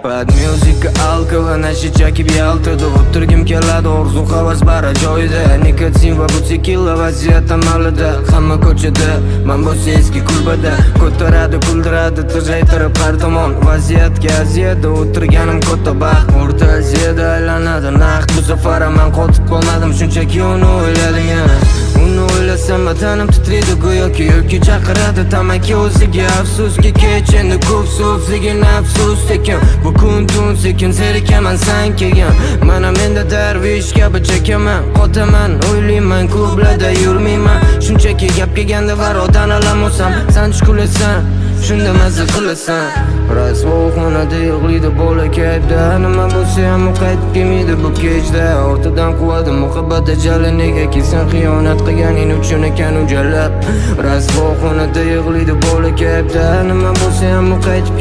Bad music alkol va nasha chakib yaltirdi. O'tirgim keladi, orzu havas bara joyida. Nikotin va butikilla vaziyat amalida. Hamma ko'chada, men bo'lsa eski kulbada. Ko'taradi, kuldiradi, tiraytirib har tomon. Vaziyatga aziyatda o'tirganim katta baxt. O'rta Aziyada aylanadi naqd. Bu safar men qotib qolmadim, shunchaki uni o'yladim yana. Uni o'ylasam batanim titraydi go'yoki yo'lga chaqiradi tamaki o'ziga. Afsuski kech endi ko'p so'zligin afsus ekan. Bu kun tun sekin zerikaman san kelgan. Mana menda darvish kabi chekaman. Qotaman, o'ylayman, klublarda yurmayman. Shunchaki gap kelganda varodan alamo'sam, san chukulasan, shunda mazza qilasan. Rasvoxonada yig'laydi bola kayfda. Nima bo'lsa ham u qaytib kelmaydi bu kechda. Ortidan quvadi muhabbat ajali, negaki sen xiyonat qilganing uchun ekan u jalab. Rasvoxonada yig'laydi bola kayfda. Nima bo'lsa ham u qaytib